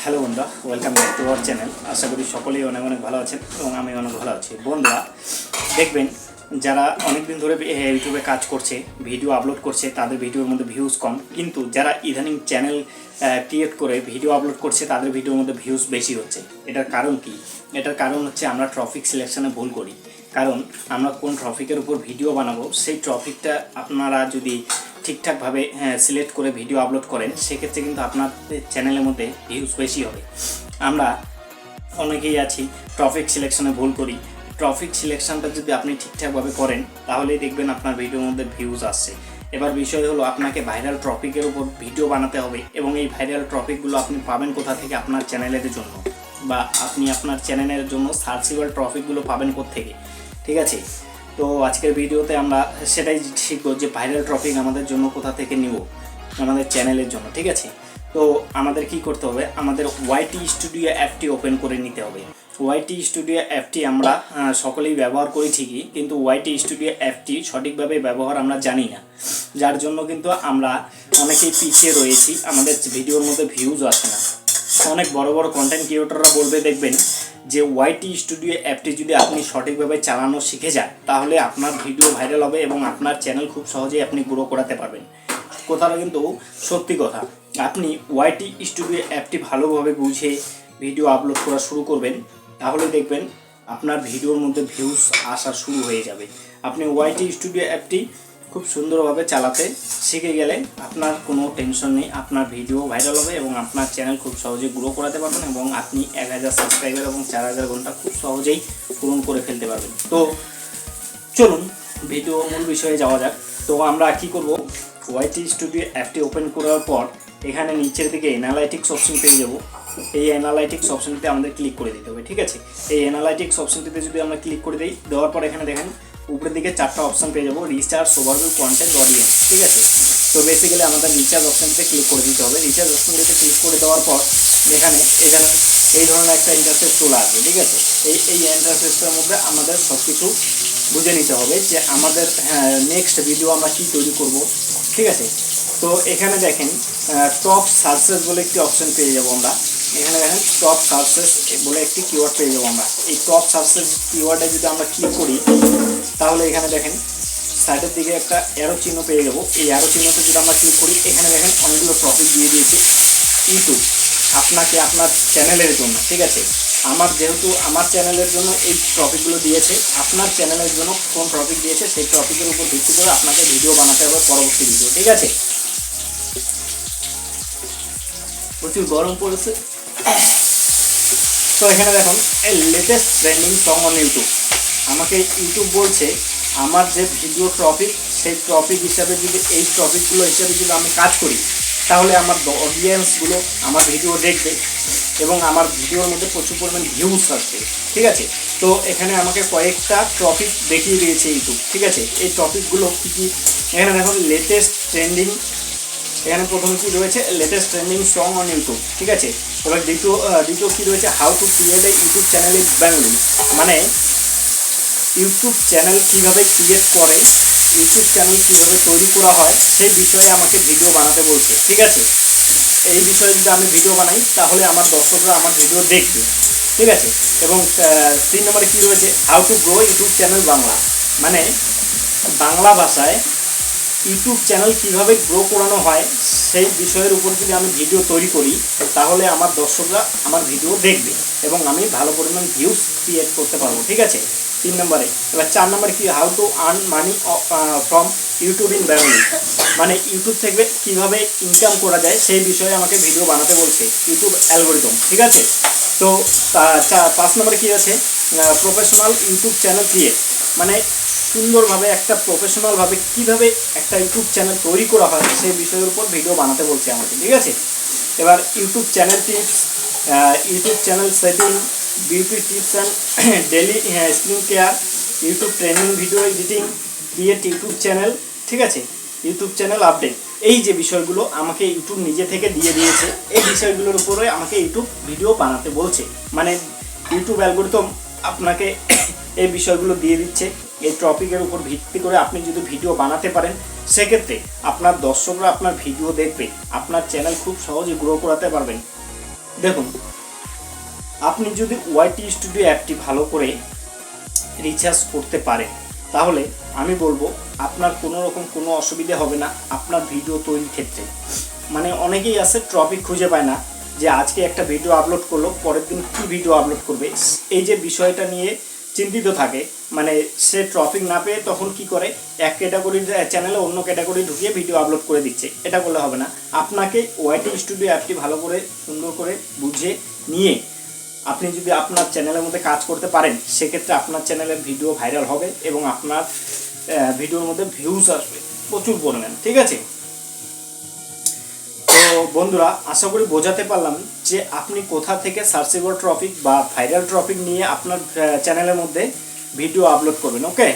Hello বন্ধুরা, welcome back to our channel. আশা করি সকলেই অনেক অনেক ভালো আছেন এবং আমি অনেক ভালো আছি। বন্ধুরা দেখবেন, যারা অনেক দিন ধরে ইউটিউবে কাজ করছে, ভিডিও আপলোড করছে, তাদের ভিডিওর মধ্যে ভিউজ কম, কিন্তু যারা ইদানিং চ্যানেল ক্রিয়েট করে ভিডিও আপলোড করছে তাদের ভিডিওর মধ্যে ভিউজ বেশি হচ্ছে। এটার কারণ কি? এটার কারণ হচ্ছে আমরা টপিক সিলেকশনে ভুল করি। কারণ আমরা কোন টপিকের উপর ভিডিও বানাবো সেই টপিকটা আপনারা যদি ঠিকঠাকভাবে সিলেক্ট করে ভিডিও আপলোড করেন, সেক্ষেত্রে কিন্তু আপনার চ্যানেলের মধ্যে ভিউজ বেশি হবে। আমরা অনেকেই আছি টপিক সিলেকশনে ভুল করি। টপিক সিলেকশনটা যদি আপনি ঠিকঠাকভাবে করেন তাহলেই দেখবেন আপনার ভিডিওর মধ্যে ভিউজ আসছে। এবার বিষয় হলো, আপনাকে ভাইরাল টপিকের উপর ভিডিও বানাতে হবে এবং এই ভাইরাল টপিকগুলো আপনি পাবেন কোথা থেকে? আপনার চ্যানেলের জন্য, বা আপনি আপনার চ্যানেলের জন্য সার্চেবল টপিকগুলো পাবেন কোত্থেকে? ঠিক আছে, তো আজকের ভিডিওতে আমরা সেটাই শিখবো যে ভাইরাল টপিক আমাদের জন্য কোথা থেকে নিব আমাদের চ্যানেলের জন্য। ঠিক আছে, তো আমাদের কি করতে হবে? আমাদের ওয়াইটি স্টুডিও অ্যাপটি ওপেন করে নিতে হবে। ওয়াইটি স্টুডিও অ্যাপটি আমরা সকলেই ব্যবহার করি ঠিকই, কিন্তু ওয়াইটি স্টুডিও অ্যাপটি সঠিকভাবে ব্যবহার আমরা জানি না, যার জন্য কিন্তু আমরা অনেকেই পিছিয়ে রয়েছি, আমাদের ভিডিওর মধ্যে ভিউজ আসে না। অনেক বড় বড় কন্টেন্ট ক্রিয়েটররা বলবে, দেখবেন যে ওয়াইটি স্টুডিও অ্যাপটি যদি আপনি সঠিকভাবে চালানো শিখে যান তাহলে আপনার ভিডিও ভাইরাল হবে এবং আপনার চ্যানেল খুব সহজেই আপনি গ্রো করাতে পারবেন। কথাটা কিন্তু সত্যি কথা। আপনি ওয়াইটি স্টুডিও অ্যাপটি ভালোভাবে বুঝে ভিডিও আপলোড করা শুরু করবেন, তাহলে দেখবেন আপনার ভিডিওর মধ্যে ভিউজ আসা শুরু হয়ে যাবে। আপনি ওয়াইটি স্টুডিও অ্যাপটি খুব সুন্দরভাবে চালাতে শিখে গেলে আপনার কোনো টেনশন নেই, আপনার ভিডিও ভাইরাল হবে এবং আপনার চ্যানেল খুব সহজে গ্রো করাতে পারবেন এবং আপনি 1000 সাবস্ক্রাইবার এবং 4000 ঘন্টা খুব সহজেই পূরণ করে ফেলতে পারবেন। তো চলুন ভিডিও মূল বিষয়ে যাওয়া যাক। তো আমরা কি করব? ওয়াইটি স্টুডিও অ্যাপটি ওপেন করার পর এখানে নিচের দিকে অ্যানালাইটিক্স অপশন পেয়ে যাব। এই অ্যানালাইটিক্স অপশনটিতে আমাদের ক্লিক করে দিতে হবে। ঠিক আছে, এই অ্যানালাইটিক্স অপশনটিতে যদি আমরা ক্লিক করে দিই, দেওয়ার পর এখানে দেখেন উপরের দিকে 4টা অপশন পেয়ে যাবো, রিচার্জ, ওভারভিউ, কন্টেন্ট, অডিয়েন্স। ঠিক আছে, তো বেসিক্যালি আমাদের রিচার্জ অপশনটিতে ক্লিক করে দিতে হবে। রিচার্জ অপশনটিতে ক্লিক করে দেওয়ার পর এখানে এই ধরনের একটা ইন্টারফেস চলে আসবে। ঠিক আছে, এই ইন্টারফেসটার মধ্যে আমাদের সব কিছু বুঝে নিতে হবে যে আমাদের নেক্সট ভিডিও আমরা কী তৈরি করব। ঠিক আছে, তো এখানে দেখেন টপ সার্চেস বলে একটি অপশন পেয়ে যাবো আমরা। এখানে দেখেন টপ সার্চেস বলে একটি কিওয়ার্ড পেয়ে যাবো আমরা। এই টপ সার্চেস কিওয়ার্ডে যদি আমরা ক্লিক করি তাহলে এখানে দেখেন সাইডের দিকে একটা অ্যারো চিহ্ন পেয়ে যাবো। এই অ্যারো চিহ্নতে যদি আমরা ক্লিক করি, এখানে দেখেন অনেকগুলো টপিক দিয়ে দিয়েছে ইউটিউব আপনাকে আপনার চ্যানেলের জন্য। ঠিক আছে, যেহেতু আমার চ্যানেলের জন্য এই টপিকগুলো দিয়েছে, আপনার চ্যানেলের জন্য কোন টপিক দিয়েছে সেই টপিকের উপর ভিত্তি করে আপনাকে ভিডিও বানাতে হবে পরবর্তী ভিডিও। ঠিক আছে, প্রচুর গরম পড়েছে। তো এখানে দেখুন এই latest trending song on YouTube. আমাকে ইউটিউব বলছে আমার যে ভিডিও টপিক, সেই টপিক হিসাবে যদি এই টপিকগুলো হিসাবে যদি আমি কাজ করি তাহলে আমার অডিয়েন্সগুলো আমার ভিডিও দেখবে এবং আমার ভিডিওর মধ্যে প্রচুর পরিমাণ ভিউজ আসবে। ঠিক আছে, তো এখানে আমাকে কয়েকটা টপিক দেখিয়ে দিয়েছে ইউটিউব। ঠিক আছে, এই টপিকগুলো কী কী? এখানে দেখুন লেটেস্ট ট্রেন্ডিং, এখানে প্রথমে কী রয়েছে? Latest trending song on YouTube. ঠিক আছে, এবার দ্বিতীয় কী রয়েছে? How to create a YouTube channel in Bengali. মানে ইউটিউব চ্যানেল কীভাবে ক্রিয়েট করে, ইউটিউব চ্যানেল কীভাবে তৈরি করা হয় সেই বিষয়ে আমাকে ভিডিও বানাতে বলছে। ঠিক আছে, এই বিষয়ে যদি আমি ভিডিও বানাই তাহলে আমার দর্শকরা আমার ভিডিও দেখবে। ঠিক আছে, এবং 3 নম্বরে কী রয়েছে? How to grow YouTube channel Bangla. মানে বাংলা ভাষায় ইউটিউব চ্যানেল কীভাবে গ্রো করানো হয় সেই বিষয়ের উপর যদি আমি ভিডিও তৈরি করি তাহলে আমার দর্শকরা আমার ভিডিও দেখবে এবং আমি ভালো পরিমাণ ভিউজ ক্রিয়েট করতে পারবো। ঠিক আছে, 3 নম্বরে। এবার 4 নম্বরে কি? How to earn money from YouTube in Bengali. মানে ইউটিউব থেকে কীভাবে ইনকাম করা যায় সেই বিষয়ে আমাকে ভিডিও বানাতে বলছে ইউটিউব অ্যালগোরিদম। ঠিক আছে, তো 5 নম্বরে কী আছে? Professional YouTube channel create. মানে সুন্দরভাবে একটা প্রফেশনালভাবে কীভাবে একটা ইউটিউব চ্যানেল তৈরি করা হয় সেই বিষয়ের উপর ভিডিও বানাতে বলছে আমাকে। ঠিক আছে, এবার YouTube channel tips, YouTube channel setting, beauty tips and daily skin care, YouTube training, video editing, create YouTube channel. ঠিক আছে, ইউটিউব চ্যানেল আপডেট। এই যে বিষয়গুলো আমাকে ইউটিউব নিজে থেকে দিয়ে দিয়েছে, এই বিষয়গুলোর উপরে আমাকে ইউটিউব ভিডিও বানাতে বলছে। মানে ইউটিউব অ্যালগোরিদম আপনাকে এই বিষয়গুলো দিয়ে দিচ্ছে। এই টপিকের উপর ভিত্তি করে আপনি যদি ভিডিও বানাতে পারেন সেক্ষেত্রে আপনার দর্শকরা আপনার ভিডিও দেখবে, আপনার চ্যানেল খুব সহজে গ্রো করাতে পারবেন। দেখুন, আপনি যদি ওয়াইটি স্টুডিও অ্যাপটি ভালো করে রিচার্জ করতে পারেন তাহলে আমি বলবো আপনার কোনো রকম কোনো অসুবিধা হবে না আপনার ভিডিও তৈরির ক্ষেত্রে। মানে অনেকেই আছে টপিক খুঁজে পায় না, যে আজকে একটা ভিডিও আপলোড করলো পরের দিন কী ভিডিও আপলোড করবে, এই যে বিষয়টা নিয়ে চিন্তিত থাকে। মানে সে টপিক না পেয়ে তখন কি করে, এক ক্যাটাগরির চ্যানেলে অন্য ক্যাটাগরি ঢুকিয়ে ভিডিও আপলোড করে দিচ্ছে। এটা করলে হবে না। আপনাকে ওয়াইটি স্টুডিও অ্যাপটি ভালো করে সুন্দর করে বুঝে নিয়ে আপনি যদি আপনার চ্যানেলের মধ্যে কাজ করতে পারেন সেক্ষেত্রে আপনার চ্যানেলের ভিডিও ভাইরাল হবে এবং আপনার ভিডিওর মধ্যে ভিউজ আসবে প্রচুর পরিমাণ। ঠিক আছে, তো বন্ধুরা আশা করি বোঝাতে পারলাম যে আপনি কোথা থেকে সার্চেবল টপিক বা ভাইরাল টপিক নিয়ে আপনার চ্যানেলের মধ্যে ভিডিও আপলোড করবেন। ওকে।